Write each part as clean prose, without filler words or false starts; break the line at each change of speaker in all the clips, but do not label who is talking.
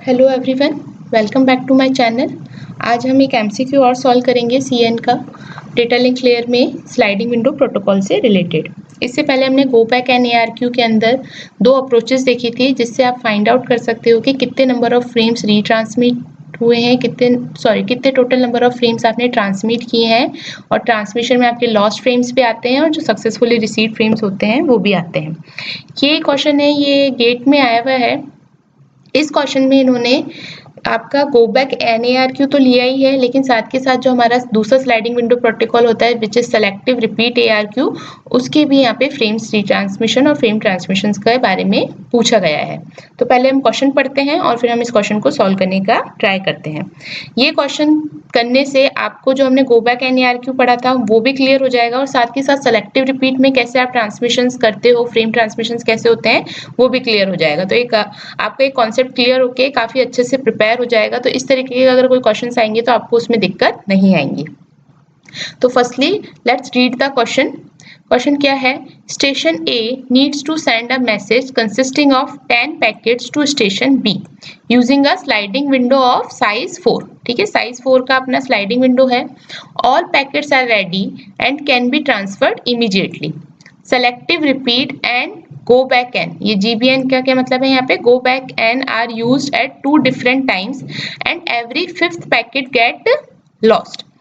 Hello everyone, welcome back to my channel. आज हम एक एमसीक्यू और सॉल्व करेंगे सीएन का डेटा लिंक लेयर में स्लाइडिंग विंडो प्रोटोकॉल से रिलेटेड। इससे पहले हमने गो बैक एंड एआरक्यू के अंदर दो अप्रोचेस देखी थी जिससे आप फाइंड आउट कर सकते हो कि कितने नंबर ऑफ फ्रेम्स रीट्रांसमिट हुए हैं, कितने टोटल नंबर ऑफ फ्रेम्स आपने ट्रांसमिट किए हैं, और ट्रांसमिशन में आपके लॉस्ट फ्रेम्स भी आते हैं और जो सक्सेसफुली रिसीव फ्रेम्स होते हैं वो भी आते हैं। ये क्वेश्चन है, ये गेट में आया हुआ है। इस क्वेश्चन में इन्होंने आपका गो बैक एनएआरक्यू तो लिया ही है, लेकिन साथ के साथ जो हमारा दूसरा स्लाइडिंग विंडो प्रोटोकॉल होता है which is selective repeat ARQ, उसके भी यहाँ पे फ्रेम्स रिट्रांसमिशन और फ्रेम ट्रांसमिशन के बारे में पूछा गया है। तो पहले हम क्वेश्चन पढ़ते हैं और फिर हम इस क्वेश्चन को सॉल्व करने का ट्राई करते हैं। ये क्वेश्चन करने से आपको जो हमने गो बैक एनएआरक्यू पढ़ा था वो भी क्लियर हो जाएगा, और साथ के साथ सेलेक्टिव रिपीट में कैसे आप ट्रांसमिशंस करते हो, फ्रेम ट्रांसमिशंस कैसे होते हैं वो भी क्लियर हो जाएगा। तो आपका एक कॉन्सेप्ट क्लियर होके काफी अच्छे से प्रिपेयर हो जाएगा। तो इस तरीके के अगर कोई क्वेश्चंस आएंगे तो आपको उसमें दिक्कत नहीं आएंगी। तो firstly let's read the question. Question क्या है? Station A needs to send a message consisting of 10 packets to station B using a sliding window of size 4। ठीक है, साइज 4 का अपना स्लाइडिंग विंडो है। All packets are ready and can be transferred immediately. Selective repeat and go back n, ये GBN का क्या मतलब है? यहाँ पे go back n are used at 2 different times and every 5th packet get lost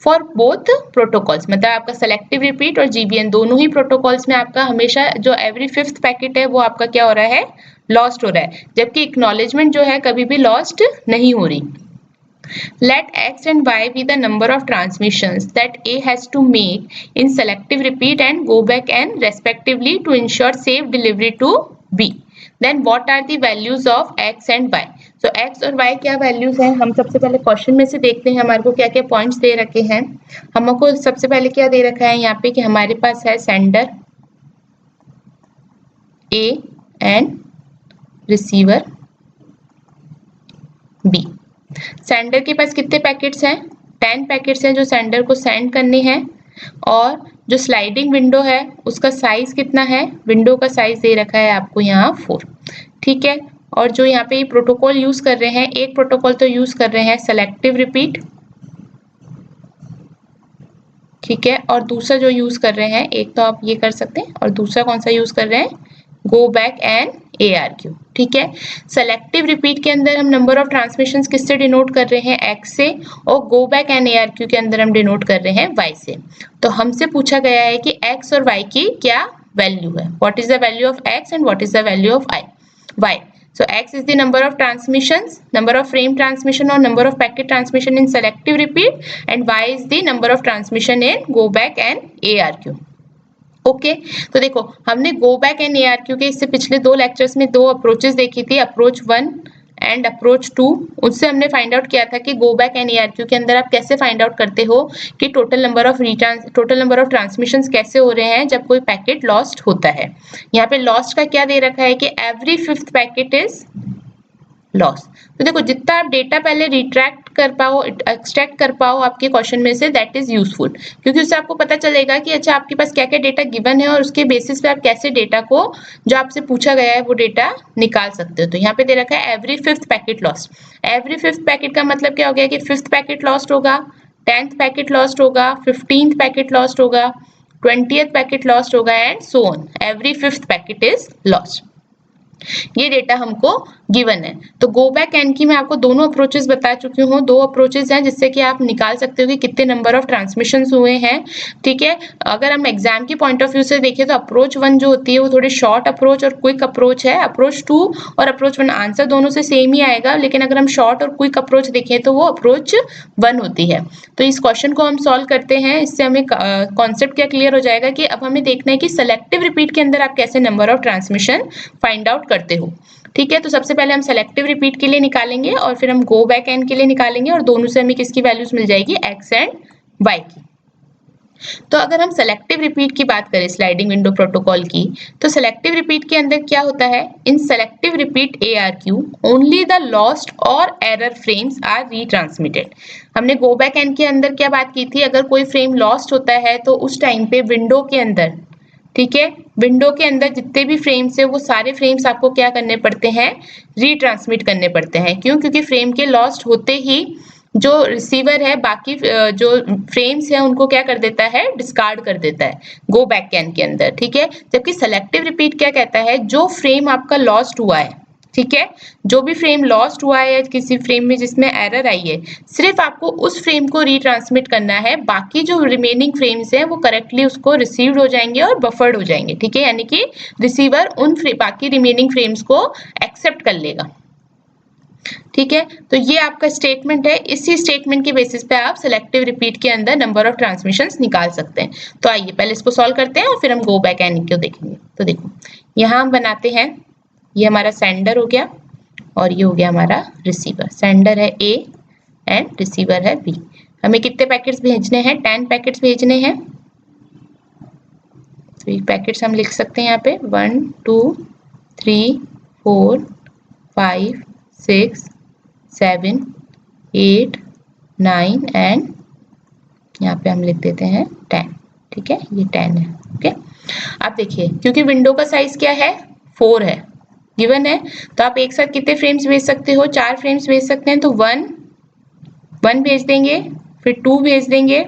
for both protocols. मतलब आपका selective repeat और जीबीएन दोनों ही प्रोटोकॉल्स में आपका हमेशा जो एवरी 5th पैकेट है वो आपका क्या हो रहा है? लॉस्ट हो रहा है, जबकि एक्नॉलेजमेंट जो है कभी भी लॉस्ट नहीं हो रही। Let x and y be the number of transmissions that A has to make in selective repeat and go back n respectively to ensure safe delivery to B. Then what are the values of x and y? So x और y क्या values हैं? हम सबसे पहले question में से देखते हैं हमारे को क्या क्या पॉइंट्स दे रखे हैं। हमको सबसे पहले क्या दे रखा है यहाँ पे कि हमारे पास है sender A and receiver B। Sender के पास कितने पैकेट्स हैं? 10 पैकेट्स हैं जो सेंडर को सेंड करने हैं, और जो स्लाइडिंग विंडो है उसका साइज कितना है? विंडो का साइज दे रखा है आपको यहाँ 4। ठीक है, और जो यहाँ पे प्रोटोकॉल यूज कर रहे हैं, एक प्रोटोकॉल तो यूज कर रहे हैं सेलेक्टिव रिपीट, ठीक है, और दूसरा जो यूज कर रहे हैं, एक तो आप ये कर सकते हैं, और दूसरा कौन सा यूज कर रहे हैं? Go back and ARQ. ठीक है, सेलेक्टिव रिपीट के अंदर हम नंबर ऑफ ट्रांसमिशंस किससे डिनोट कर रहे हैं? एक्स से, और गो बैक एंड एआरक्यू के अंदर हम डिनोट कर रहे हैं वाई से। तो हमसे पूछा गया है कि एक्स और वाई की क्या वैल्यू है? What is the value of x and what is the value of y? So x is the number of transmissions, number of frame transmission or number of packet transmission in selective repeat, and y is the number of transmission in go back and ARQ. Okay तो देखो, हमने go back and ARQ के इससे पिछले दो lectures में दो approaches देखी थी, अप्रोच 1 एंड अप्रोच 2। उससे हमने फाइंड आउट किया था कि गो बैक एंड एआरक्यू के अंदर आप कैसे फाइंड आउट करते हो कि टोटल नंबर ऑफ ट्रांसमिशंस कैसे हो रहे हैं जब कोई पैकेट लॉस्ट होता है। यहाँ पे लॉस्ट का क्या दे रखा है कि every 5th packet is loss. तो देखो, जितना आप डेटा पहले रिट्रैक्ट कर पाओ, एक्सट्रैक्ट कर पाओ आपके क्वेश्चन में से, दैट इज यूजफुल, क्योंकि उससे आपको पता चलेगा कि अच्छा आपके पास क्या क्या डेटा गिवन है और उसके बेसिस पे आप कैसे डेटा को जो आपसे पूछा गया है वो डेटा निकाल सकते हो। तो यहाँ पे दे रखा है every 5th packet lost. Every 5th packet का मतलब क्या हो गया कि 5th पैकेट लॉस्ट होगा, 10th पैकेट लॉस्ट होगा, 15th पैकेट लॉस्ट होगा, 20th पैकेट लॉस्ट होगा, and so on. Every 5th packet is lost. ये डेटा हमको गिवन है। तो गो बैक एंड की मैं आपको दोनों अप्रोचेस बता चुकी हूँ। दो अप्रोचेस हैं जिससे कि आप निकाल सकते हो कि कितने नंबर ऑफ ट्रांसमिशंस हुए हैं। ठीक है, अगर हम एग्जाम की पॉइंट ऑफ व्यू से देखें तो अप्रोच 1 जो होती है वो थोड़ी शॉर्ट अप्रोच और क्विक अप्रोच है। अप्रोच 2 और अप्रोच 1 आंसर दोनों से सेम ही आएगा, लेकिन अगर हम शॉर्ट और क्विक अप्रोच देखें तो वो अप्रोच 1 होती है। तो इस क्वेश्चन को हम सॉल्व करते हैं, इससे हमें कॉन्सेप्ट क्या क्लियर हो जाएगा कि अब हमें देखना है कि सेलेक्टिव रिपीट के अंदर आप कैसे number of transmission find out करते हो। ठीक है, तो सबसे पहले हम सेलेक्टिव रिपीट के लिए निकालेंगे और फिर हम गो बैक एंड के लिए निकालेंगे, और दोनों से हमें किसकी वैल्यूज मिल जाएगी? एक्स एंड वाई की। तो अगर हम सेलेक्टिव रिपीट की बात करें स्लाइडिंग विंडो प्रोटोकॉल की, तो सेलेक्टिव रिपीट के अंदर क्या होता है? In selective repeat ARQ only the lost और एरर फ्रेम्स आर रीट्रांसमिटेड। हमने गो बैक एंड के अंदर क्या बात की थी? अगर कोई फ्रेम लॉस्ट होता है तो उस टाइम पे विंडो के अंदर ठीक है। विंडो के अंदर जितने भी फ्रेम्स है वो सारे फ्रेम्स आपको क्या करने पड़ते हैं, रीट्रांसमिट करने पड़ते हैं। क्यों? क्योंकि फ्रेम के लॉस्ट होते ही जो रिसीवर है बाकी जो फ्रेम्स है उनको क्या कर देता है, डिस्कार्ड कर देता है गो बैक कैन के अंदर, ठीक है। जबकि सेलेक्टिव रिपीट क्या कहता है, जो फ्रेम आपका लॉस्ट हुआ है, ठीक है, जो भी फ्रेम लॉस्ट हुआ है या किसी फ्रेम में जिसमें एरर आई है, सिर्फ आपको उस फ्रेम को रीट्रांसमिट करना है, बाकी जो रिमेनिंग फ्रेम्स हैं वो करेक्टली उसको रिसीव्ड हो जाएंगे और बफर्ड हो जाएंगे, ठीक है। यानी कि रिसीवर उन बाकी रिमेनिंग फ्रेम्स को एक्सेप्ट कर लेगा, ठीक है। तो ये आपका स्टेटमेंट है, इसी स्टेटमेंट के बेसिस पे आप सेलेक्टिव रिपीट के अंदर नंबर ऑफ ट्रांसमिशंस निकाल सकते हैं। तो आइए पहले इसको सॉल्व करते हैं और फिर हम गो बैक एंड को देखेंगे। तो देखो यहाँ हम बनाते हैं, ये हमारा सेंडर हो गया और ये हो गया हमारा रिसीवर। सेंडर है A एंड रिसीवर है B। हमें कितने पैकेट्स भेजने हैं, 10 पैकेट्स भेजने हैं। तो ये पैकेट्स हम लिख सकते हैं यहाँ पे 1 2 3 4 5 6 7 8 9 एंड यहाँ पे हम लिख देते हैं 10, ठीक है, ये 10 है, ओके। अब देखिए क्योंकि विंडो का साइज क्या है, 4 है, गिवन है, तो आप एक साथ कितने फ्रेम्स भेज सकते हो, 4 फ्रेम्स भेज सकते हैं। तो 1 भेज देंगे, फिर 2 भेज देंगे,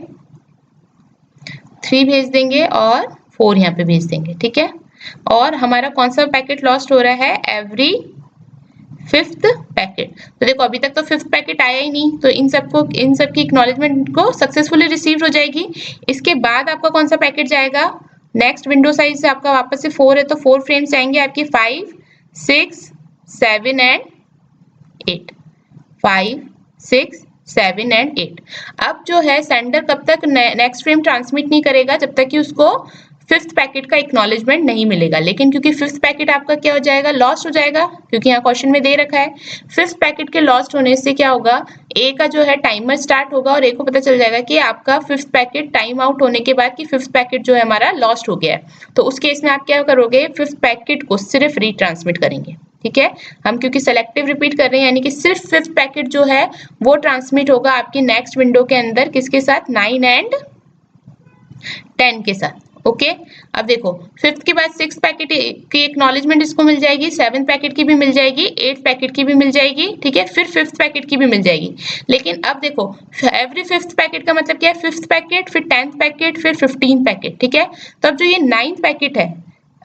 3 भेज देंगे और 4 यहाँ पे भेज देंगे, ठीक है। और हमारा कौन सा पैकेट लॉस्ट हो रहा है, एवरी 5th पैकेट। तो देखो अभी तक तो 5th पैकेट आया ही नहीं, तो इन सब की एक्नॉलेजमेंट को सक्सेसफुली रिसीव हो जाएगी। इसके बाद आपका कौन सा पैकेट जाएगा, नेक्स्ट विंडो साइज से आपका वापस से 4 है, तो 4 फ्रेम्स जाएंगे आपके 5 6 7 एंड 8, 5 6 7 एंड 8। अब जो है सेंडर कब तक नेक्स्ट फ्रेम ट्रांसमिट नहीं करेगा, जब तक कि उसको 5th पैकेट का एक्नॉलेजमेंट नहीं मिलेगा। लेकिन क्योंकि 5th पैकेट आपका क्या हो जाएगा, लॉस्ट हो जाएगा, क्योंकि यहाँ क्वेश्चन में दे रखा है 5th पैकेट के लॉस्ट होने से क्या होगा, ए का जो है टाइमर स्टार्ट होगा और ए को पता चल जाएगा कि आपका 5th पैकेट टाइम आउट होने के बाद कि 5th पैकेट जो है हमारा लॉस्ट हो गया है। तो उस केस में आप क्या करोगे, 5th पैकेट को सिर्फ रीट्रांसमिट करेंगे, ठीक है। हम क्योंकि सेलेक्टिव रिपीट कर रहे हैं, यानी कि सिर्फ 5th पैकेट जो है वो ट्रांसमिट होगा आपकी नेक्स्ट विंडो के अंदर, किसके साथ, 9 एंड 10 के साथ, ओके। अब देखो 5th के बाद 6th पैकेट की एक्नॉलेजमेंट इसको मिल जाएगी, 7th पैकेट की भी मिल जाएगी, 8th पैकेट की भी मिल जाएगी, ठीक है, फिर 5th पैकेट की भी मिल जाएगी। लेकिन अब देखो एवरी 5th पैकेट का मतलब क्या है, 5th पैकेट, फिर 10th पैकेट, फिर 15th पैकेट, ठीक है। तो अब जो ये 9th पैकेट है,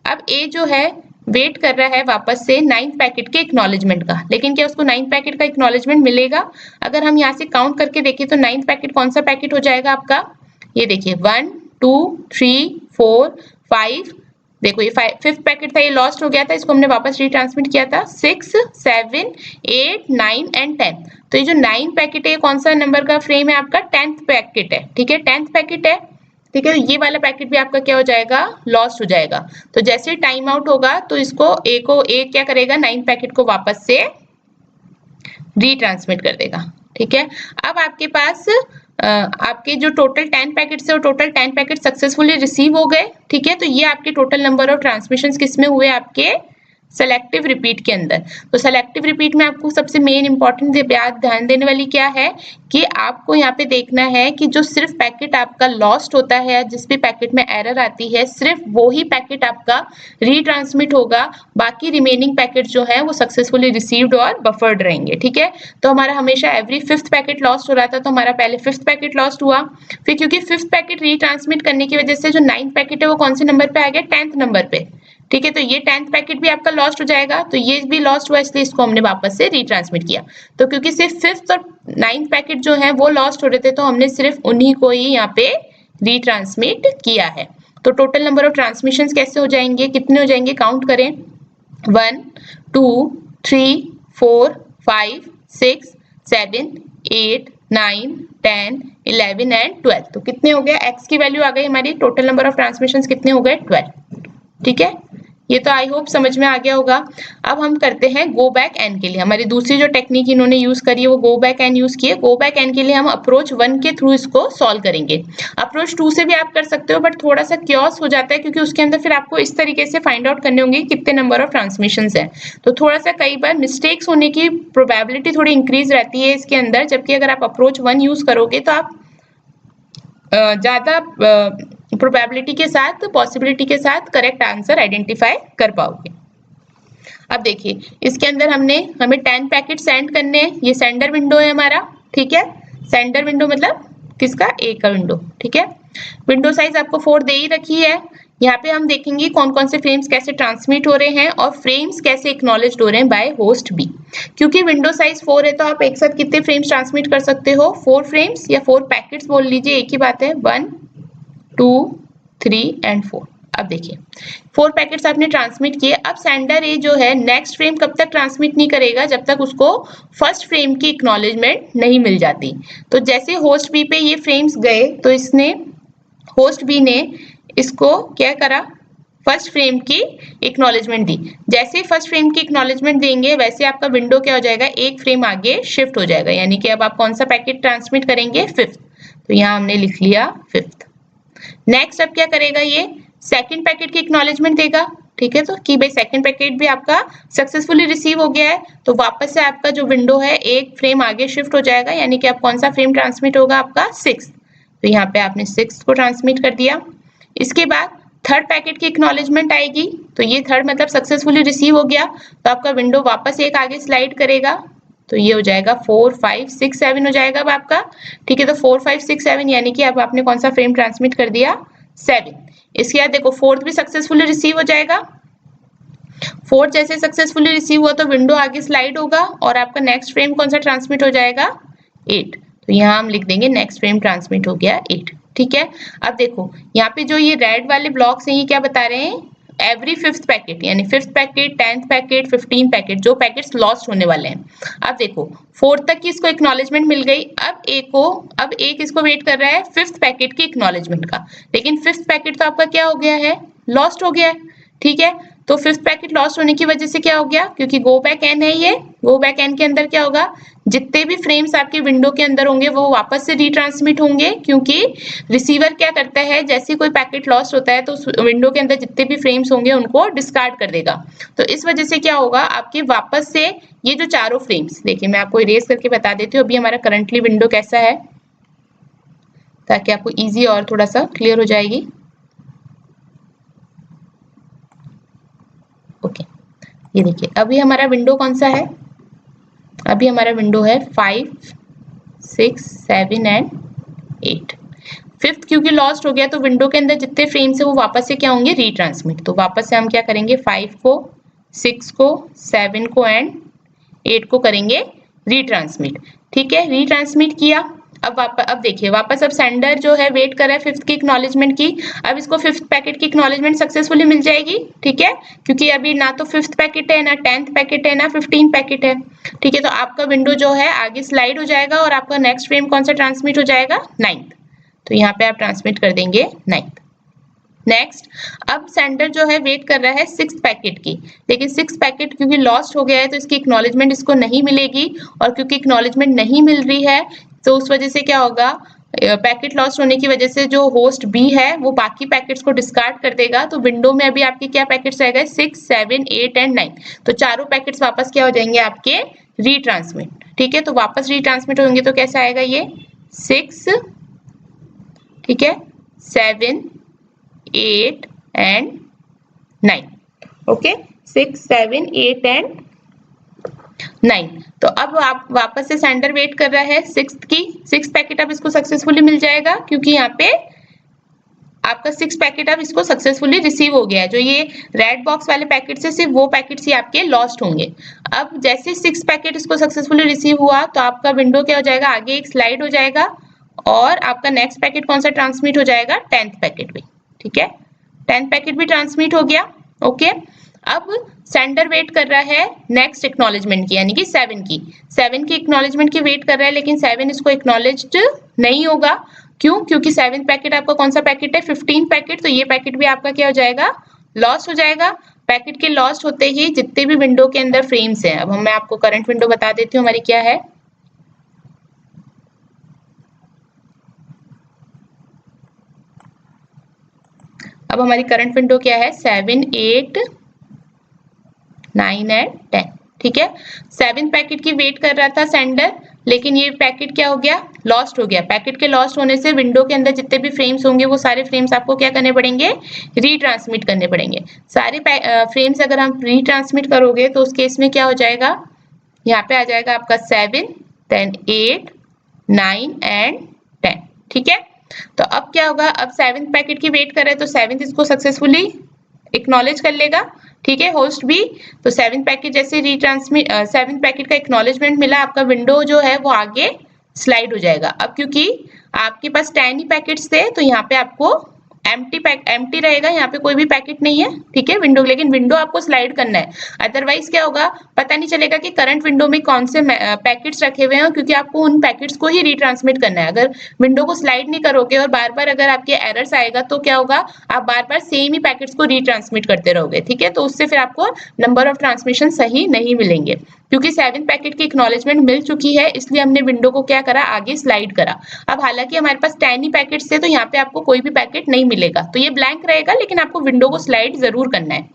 अब ए जो है वेट कर रहा है वापस से 9th पैकेट के एक्नॉलेजमेंट का। लेकिन क्या उसको 9th पैकेट का एक्नॉलेजमेंट मिलेगा? अगर हम यहाँ से काउंट करके देखें तो 9th पैकेट कौन सा पैकेट हो जाएगा आपका, ये देखिए 1 2 3 4 5, देखो ये 5th पैकेट था, ये लॉस्ट हो गया था, इसको हमने वापस रीट्रांसमिट किया था, 6 7 8 9 एंड 10। तो ये जो 9 पैकेट है कौन सा नंबर का फ्रेम है आपका, 10th पैकेट है, ठीक है, 10th पैकेट है, ठीक है। ये वाला पैकेट भी आपका क्या हो जाएगा, लॉस्ट हो जाएगा। तो जैसे टाइम आउट होगा तो इसको ए क्या करेगा, 9 पैकेट को वापस से रीट्रांसमिट कर देगा, ठीक है। अब आपके पास आपके जो टोटल 10 पैकेट्स है वो टोटल 10 पैकेट सक्सेसफुली रिसीव हो गए, ठीक है। तो ये आपके टोटल नंबर ऑफ ट्रांसमिशंस किसमें हुए, आपके सेलेक्टिव रिपीट के अंदर। तो सेलेक्टिव रिपीट में आपको सबसे मेन इंपॉर्टेंट ध्यान देने वाली क्या है कि आपको यहाँ पे देखना है कि जो सिर्फ पैकेट आपका लॉस्ट होता है, जिस भी पैकेट में एरर आती है, सिर्फ वो ही पैकेट आपका रीट्रांसमिट होगा, बाकी रिमेनिंग पैकेट जो है वो सक्सेसफुली रिसीव्ड और बफर्ड रहेंगे, ठीक है। तो हमारा हमेशा एवरी 5th पैकेट लॉस्ट हो रहा था, तो हमारा पहले 5th पैकेट लॉस्ट हुआ, फिर क्योंकि 5th पैकेट रीट्रांसमिट करने की वजह से जो 9th पैकेट है वो कौन से नंबर पे आ गया, 10th नंबर पे, ठीक है। तो ये 10th पैकेट भी आपका लॉस्ट हो जाएगा, तो ये भी लॉस्ट हुआ, इसलिए इसको हमने वापस से रीट्रांसमिट किया। तो क्योंकि सिर्फ 5th और 9th पैकेट जो है वो लॉस्ट हो रहे थे, तो हमने सिर्फ उन्हीं को ही यहाँ पे रीट्रांसमिट किया है। तो टोटल नंबर ऑफ ट्रांसमिशंस कैसे हो जाएंगे, कितने हो जाएंगे, काउंट करें, 1 2 3 4 5 6 7 8 9 10 11 एंड 12। तो कितने हो गए, x की वैल्यू आ गई हमारी, टोटल नंबर ऑफ ट्रांसमिशंस कितने हो गए, 12, ठीक है। ये तो आई होप समझ में आ गया होगा। अब हम करते हैं गो बैक एन के लिए। हमारी दूसरी जो टेक्निक इन्होंने यूज करी है वो गो बैक एन यूज किए। गो बैक एन के लिए हम अप्रोच 1 के थ्रू इसको सॉल्व करेंगे। अप्रोच 2 से भी आप कर सकते हो, बट थोड़ा सा क्योस हो जाता है, क्योंकि उसके अंदर फिर आपको इस तरीके से फाइंड आउट करने होंगे कितने नंबर ऑफ ट्रांसमिशंस है, तो थोड़ा सा कई बार मिस्टेक्स होने की प्रोबेबिलिटी थोड़ी इंक्रीज रहती है इसके अंदर। जबकि अगर आप अप्रोच 1 यूज करोगे तो आप ज्यादा प्रोबेबिलिटी के साथ, पॉसिबिलिटी के साथ करेक्ट आंसर आइडेंटिफाई कर पाओगे। अब देखिए इसके अंदर हमें 10 पैकेट सेंड करने हैं, ये सेंडर विंडो है हमारा, ठीक है। सेंडर विंडो मतलब किसका, ए का विंडो, ठीक है। विंडो साइज आपको 4 दे ही रखी है। यहाँ पे हम देखेंगे कौन कौन से फ्रेम्स कैसे ट्रांसमिट हो रहे हैं और फ्रेम्स कैसे एक्नॉलेज्ड हो रहे हैं बाय होस्ट बी। क्योंकि विंडो साइज 4 है तो आप एक साथ कितने फ्रेम्स ट्रांसमिट कर सकते हो, 4 फ्रेम्स या 4 पैकेट्स बोल लीजिए, एक ही बात है, 1 2 3 एंड 4। अब देखिए 4 पैकेट्स आपने ट्रांसमिट किए। अब सेंडर ए जो है नेक्स्ट फ्रेम कब तक ट्रांसमिट नहीं करेगा, जब तक उसको फर्स्ट फ्रेम की एक्नॉलेजमेंट नहीं मिल जाती। तो जैसे होस्ट बी पे ये फ्रेम्स गए तो इसने, होस्ट बी ने इसको क्या करा, फर्स्ट फ्रेम की एक्नॉलेजमेंट दी। जैसे ही फर्स्ट फ्रेम की एक्नॉलेजमेंट देंगे वैसे आपका विंडो क्या हो जाएगा, एक फ्रेम आगे शिफ्ट हो जाएगा, यानी कि अब आप कौन सा पैकेट ट्रांसमिट करेंगे, 5th। तो यहाँ हमने लिख लिया 5th। नेक्स्ट अब क्या करेगा, ये सेकंड पैकेट की एक्नॉलेजमेंट देगा, ठीक है। तो कि भाई सेकंड पैकेट भी आपका सक्सेसफुली रिसीव हो गया है, तो वापस से आपका जो विंडो है एक फ्रेम आगे शिफ्ट हो जाएगा, यानी कि अब कौन सा फ्रेम ट्रांसमिट होगा आपका, 6th। तो यहाँ पे आपने 6th को ट्रांसमिट कर दिया। इसके बाद थर्ड पैकेट की एक्नॉलेजमेंट आएगी, तो ये थर्ड मतलब सक्सेसफुली रिसीव हो गया, तो आपका विंडो वापस एक आगे स्लाइड करेगा, तो ये हो जाएगा 4 5 6 7 हो जाएगा अब आपका, ठीक है। तो 4 5 6 7 यानी कि अब आपने कौन सा फ्रेम ट्रांसमिट कर दिया, 7। इसके बाद देखो 4th भी सक्सेसफुली रिसीव हो जाएगा। 4th जैसे सक्सेसफुली रिसीव हुआ तो विंडो आगे स्लाइड होगा और आपका नेक्स्ट फ्रेम कौन सा ट्रांसमिट हो जाएगा, 8। तो यहाँ हम लिख देंगे नेक्स्ट फ्रेम ट्रांसमिट हो गया 8, ठीक है। अब देखो यहाँ पे जो ये रेड वाले ब्लॉक्स हैं ये क्या बता रहे हैं, एवरी 5th पैकेट, यानी 5th packet, 10th packet, 15 packet, जो पैकेट्स लॉस्ट होने वाले हैं। अब देखो 4th तक की इसको एक्नॉलेजमेंट मिल गई, अब एक इसको वेट कर रहा है 5th पैकेट की एक्नॉलेजमेंट का, लेकिन 5th पैकेट तो आपका क्या हो गया है, लॉस्ट हो गया है, ठीक है। तो 5th पैकेट लॉस्ट होने की वजह से क्या हो गया, क्योंकि गो बैक एन है, ये गो बैक एन के अंदर क्या होगा, जितने भी फ्रेम्स आपके विंडो के अंदर होंगे वो वापस से रीट्रांसमिट होंगे, क्योंकि रिसीवर क्या करता है, जैसे कोई पैकेट लॉस्ट होता है तो उस विंडो के अंदर जितने भी फ्रेम्स होंगे उनको डिस्कार्ड कर देगा। तो इस वजह से क्या होगा, आपके वापस से ये जो चारों फ्रेम्स, देखिए मैं आपको इरेज करके बता देती हूँ अभी हमारा करंटली विंडो कैसा है, ताकि आपको ईजी और थोड़ा सा क्लियर हो जाएगी। ओके, ये देखिए अभी हमारा विंडो कौन सा है, अभी हमारा विंडो है 5 6 7 एंड 8। 5th क्योंकि लॉस्ट हो गया तो विंडो के अंदर जितने फ्रेम्स है वो वापस से क्या होंगे, रीट्रांसमिट। तो वापस से हम क्या करेंगे, 5 को, 6 को, 7 को एंड 8 को करेंगे रीट्रांसमिट, ठीक है। रीट्रांसमिट किया, अब देखिए वापस अब सेंडर जो है वेट कर रहा है 5th की एक्नॉलेजमेंट की। अब इसको 5th पैकेट की एक्नॉलेजमेंट सक्सेसफुली मिल जाएगी, ठीक है, क्योंकि अभी ना तो 5th पैकेट है, ना 10th पैकेट है, ना 15 पैकेट है, ठीक है। तो आपका विंडो जो है आगे स्लाइड हो जाएगा और आपका नेक्स्ट फ्रेम कौन सा ट्रांसमिट हो जाएगा, 9th। तो यहाँ पे आप ट्रांसमिट कर देंगे 9th। नेक्स्ट, अब सेंडर जो है वेट कर रहा है 6th पैकेट की, लेकिन 6th पैकेट क्योंकि लॉस्ट हो गया है तो इसकी एक्नॉलेजमेंट इसको नहीं मिलेगी, और क्योंकि एक्नॉलेजमेंट नहीं मिल रही है तो उस वजह से क्या होगा, पैकेट लॉस्ट होने की वजह से जो होस्ट बी है वो बाकी पैकेट्स को डिस्कार्ड कर देगा। तो विंडो में अभी आपके क्या पैकेट्स रह गए, 6 7 8 एंड 9। तो चारों पैकेट्स वापस क्या हो जाएंगे आपके, रीट्रांसमिट, ठीक है। तो वापस रीट्रांसमिट होंगे तो कैसा आएगा ये 6, ठीक है, 7 8 एंड 9, ओके, 6 7 8 एंड 9। तो अब आप वापस से सेंडर वेट कर रहा है 6th पैकेट अब इसको सक्सेसफुली मिल जाएगा, क्योंकि यहाँ पे आपका 6 पैकेट अब इसको सक्सेसफुली रिसीव हो गया है। जो ये रेड बॉक्स वाले पैकेट से सिर्फ वो पैकेट्स ही आपके लॉस्ट होंगे। अब जैसे 6 पैकेट इसको सक्सेसफुली रिसीव हुआ तो आपका विंडो क्या हो जाएगा, आगे एक स्लाइड हो जाएगा और आपका नेक्स्ट पैकेट कौन सा ट्रांसमिट हो जाएगा, 10th पैकेट भी, ठीक है। 10th पैकेट भी ट्रांसमिट हो गया, ओके। अब सेंडर वेट कर रहा है नेक्स्ट एक्नॉलेजमेंट की, यानी कि 7 की एक्नॉलेजमेंट की वेट कर रहा है, लेकिन 7 इसको एक्नॉलेज्ड नहीं होगा। क्यों, क्योंकि 7th पैकेट आपका कौन सा पैकेट है, 15 पैकेट। तो ये पैकेट भी आपका क्या हो जाएगा, लॉस्ट हो जाएगा। पैकेट के लॉस्ट होते ही जितने भी विंडो के अंदर फ्रेम्स हैं, अब मैं आपको करंट विंडो बता देती हूँ हमारी क्या है। अब हमारी करंट विंडो क्या है, 7 8 9 एंड 10, ठीक है। 7th पैकेट की वेट कर रहा था सेंडर, लेकिन ये पैकेट क्या हो गया, लॉस्ट हो गया, पैकेट के लॉस्ट होने से विंडो के अंदर जितने भी फ्रेम्स होंगे वो सारे फ्रेम्स आपको क्या करने पड़ेंगे, रीट्रांसमिट करने पड़ेंगे। सारे फ्रेम्स अगर हम रीट्रांसमिट करोगे तो उस केस में क्या हो जाएगा, यहाँ पे आ जाएगा आपका 7, देन 8, 9 एंड 10। ठीक है, तो अब क्या होगा, अब 7th पैकेट की वेट कर रहे हैं तो 7th इसको सक्सेसफुली एक्नॉलेज कर लेगा। ठीक है, होस्ट भी, तो 7th पैकेट जैसे रीट्रांसमिट 7th पैकेट का एक्नॉलेजमेंट मिला, आपका विंडो जो है वो आगे स्लाइड हो जाएगा। अब क्योंकि आपके पास 10 ही पैकेट्स थे तो यहाँ पे आपको एम्प्टी रहेगा, यहाँ पे कोई भी पैकेट नहीं है। ठीक है, विंडो, लेकिन विंडो आपको स्लाइड करना है, अदरवाइज क्या होगा, पता नहीं चलेगा कि करंट विंडो में कौन से पैकेट्स रखे हुए हैं, क्योंकि आपको उन पैकेट्स को ही रीट्रांसमिट करना है। अगर विंडो को स्लाइड नहीं करोगे और बार बार अगर आपके एरर्स आएगा तो क्या होगा, आप बार बार सेम ही पैकेट्स को रीट्रांसमिट करते रहोगे। ठीक है, तो उससे फिर आपको नंबर ऑफ ट्रांसमिशन सही नहीं मिलेंगे। क्योंकि 7th पैकेट की एक्नॉलेजमेंट मिल चुकी है इसलिए हमने विंडो को क्या करा, आगे स्लाइड करा। अब हालांकि हमारे पास 10 ही पैकेट्स थे तो यहाँ पे आपको कोई भी पैकेट नहीं मिलेगा, तो ये ब्लैंक रहेगा, लेकिन आपको विंडो को स्लाइड जरूर करना है।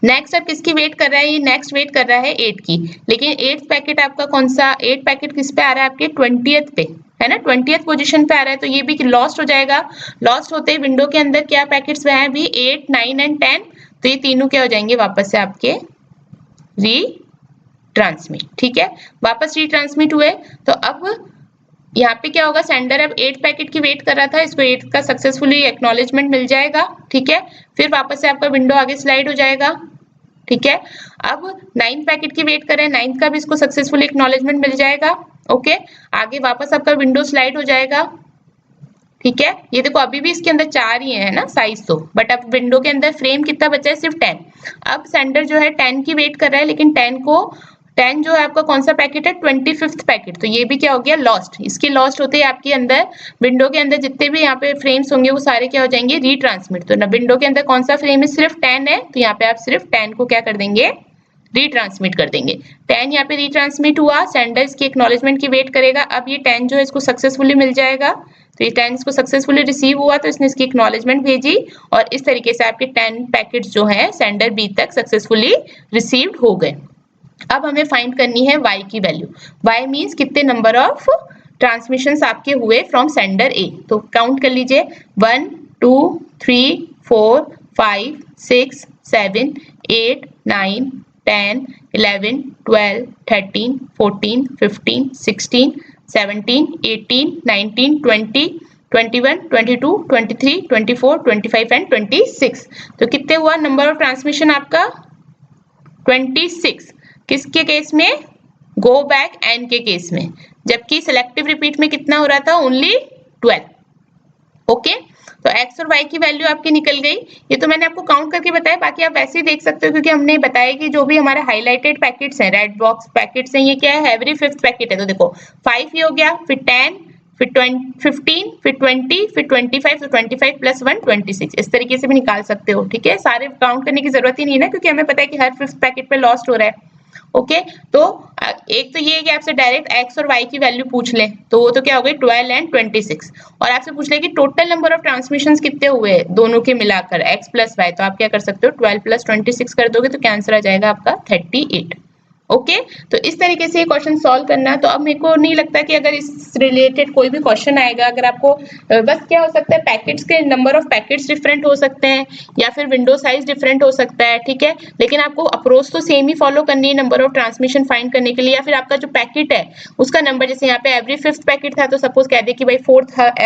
नेक्स्ट अब किसकी वेट कर रहा है, ये नेक्स्ट वेट कर रहा है 8 की, लेकिन 8th पैकेट आपका कौन सा, 8 पैकेट किस पे आ रहा है, आपके 20th पे है ना, 20th पोजीशन पे आ रहा है, तो ये भी लॉस्ट हो जाएगा। लॉस्ट होते ही विंडो के अंदर क्या पैकेट्स हैं अभी, 8, 9 एंड 10, तो ये तीनों क्या हो जाएंगे, वापस से आपके रीट्रांसमिट। ठीक है, वापस रीट्रांसमिट हुए, तो अब यहाँ पे क्या होगा, सेंडर अब 8 पैकेट की वेट कर रहा था, इसको 8 का सक्सेसफुली एक्नॉलेजमेंट मिल जाएगा। ठीक है, फिर वापस से आपका विंडो आगे स्लाइड हो जाएगा। ठीक है, अब 9th पैकेट की वेट कर रहे हैं, 9th का भी इसको सक्सेसफुली एक्नॉलेजमेंट मिल जाएगा। ओके, आगे वापस आपका विंडो स्लाइड हो जाएगा। ठीक है, ये देखो अभी भी इसके अंदर 4 ही है ना साइज, तो बट अब विंडो के अंदर फ्रेम कितना बचा है, सिर्फ 10। अब सेंडर जो है 10 की वेट कर रहा है, लेकिन 10 जो है आपका कौन सा पैकेट है, 25th पैकेट, तो ये भी क्या हो गया, लॉस्ट। इसकी लॉस्ट होते ही आपके अंदर विंडो के अंदर जितने भी यहाँ पे फ्रेम्स होंगे वो सारे क्या हो जाएंगे, रीट्रांसमिट। तो ना विंडो के अंदर कौन सा फ्रेम है, सिर्फ 10 है, तो यहाँ पे आप सिर्फ 10 को क्या कर देंगे, रीट्रांसमिट कर देंगे। 10 यहाँ पे रीट्रांसमिट हुआ, सेंडर इसकी एक्नॉलेजमेंट की वेट करेगा। अब ये 10 जो है इसको सक्सेसफुली मिल जाएगा, तो ये 10 इसको सक्सेसफुली रिसीव हुआ तो इसने इसकी एक्नॉलेजमेंट भेजी, और इस तरीके से आपके 10 पैकेट्स जो है सेंडर बी तक सक्सेसफुली रिसीव्ड हो गए। अब हमें फाइंड करनी है y की वैल्यू। y मीन्स कितने नंबर ऑफ ट्रांसमिशंस आपके हुए फ्रॉम सेंडर ए, तो काउंट कर लीजिए 1, 2, 3, 4, 5, 6, 7, 8, 9, 10, 11, 12, 13, 14, 15, 16, 17, 18, 19, 20, 21, 22, 23, 24, 25 एंड 26। तो कितने हुआ नंबर ऑफ ट्रांसमिशन आपका, 26। किसके केस में, गो बैक एन के केस में, जबकि सिलेक्टिव रिपीट में कितना हो रहा था, ओनली 12। ओके, तो x और y की वैल्यू आपकी निकल गई। ये तो मैंने आपको काउंट करके बताया, बाकी आप वैसे ही देख सकते हो, क्योंकि हमने बताया कि जो भी हमारे हाईलाइटेड पैकेट्स हैं, रेड बॉक्स पैकेट्स हैं, ये क्या है, एवरी 5th पैकेट है। तो देखो 5 ये हो गया, फिर 10, फिर 15, फिर 20, फिर 25, तो 25 + 1 26, इस तरीके से भी निकाल सकते हो। ठीक है, सारे काउंट करने की जरूरत ही नहीं है ना, क्योंकि हमें पता है कि हर 5th पैकेट पे लॉस्ट हो रहा है। ओके, तो एक तो ये है कि आपसे डायरेक्ट x और y की वैल्यू पूछ ले, तो वो तो क्या हो गई 12 एंड 26, और आपसे पूछ ले कि टोटल नंबर ऑफ ट्रांसमिशंस कितने हुए दोनों के मिलाकर x + y, तो आप क्या कर सकते हो, 12 + 26 कर दोगे तो क्या आंसर आ जाएगा आपका 38। ओके, तो इस तरीके से ये क्वेश्चन सॉल्व करना। तो अब मेरे को नहीं लगता कि अगर इस रिलेटेड कोई भी क्वेश्चन आएगा, अगर आपको बस क्या हो सकता है, पैकेट्स के नंबर ऑफ पैकेट्स डिफरेंट हो सकते हैं, या फिर विंडो साइज डिफरेंट हो सकता है। ठीक है, लेकिन आपको अप्रोच तो सेम ही फॉलो करनी है नंबर ऑफ ट्रांसमिशन फाइंड करने के लिए, या फिर आपका जो पैकेट है उसका नंबर, जैसे यहाँ पे एवरी 5th पैकेट था, तो सपोज कह दे कि भाई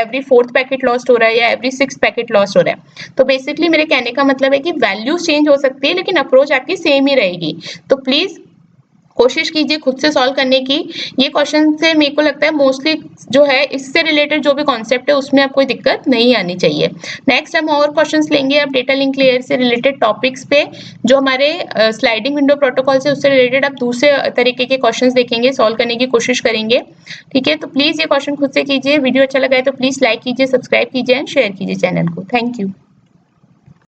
एवरी 4th पैकेट लॉस्ट हो रहा है, या एवरी 6th पैकेट लॉस्ट हो रहा है। तो बेसिकली मेरे कहने का मतलब है कि वैल्यूज चेंज हो सकती है, लेकिन अप्रोच आपकी सेम ही रहेगी। तो प्लीज कोशिश कीजिए खुद से सॉल्व करने की। ये क्वेश्चन से मेरे को लगता है मोस्टली जो है इससे रिलेटेड जो भी कॉन्सेप्ट है उसमें आपको कोई दिक्कत नहीं आनी चाहिए। नेक्स्ट हम और क्वेश्चंस लेंगे अब डेटा लिंक लेयर से रिलेटेड टॉपिक्स पे, जो हमारे स्लाइडिंग विंडो प्रोटोकॉल से उससे रिलेटेड अब दूसरे तरीके के क्वेश्चंस देखेंगे, सॉल्व करने की कोशिश करेंगे। ठीक है, तो प्लीज ये क्वेश्चन खुद से कीजिए। वीडियो अच्छा लगा है तो प्लीज लाइक कीजिए, सब्सक्राइब कीजिए एंड शेयर कीजिए चैनल को। Thank you.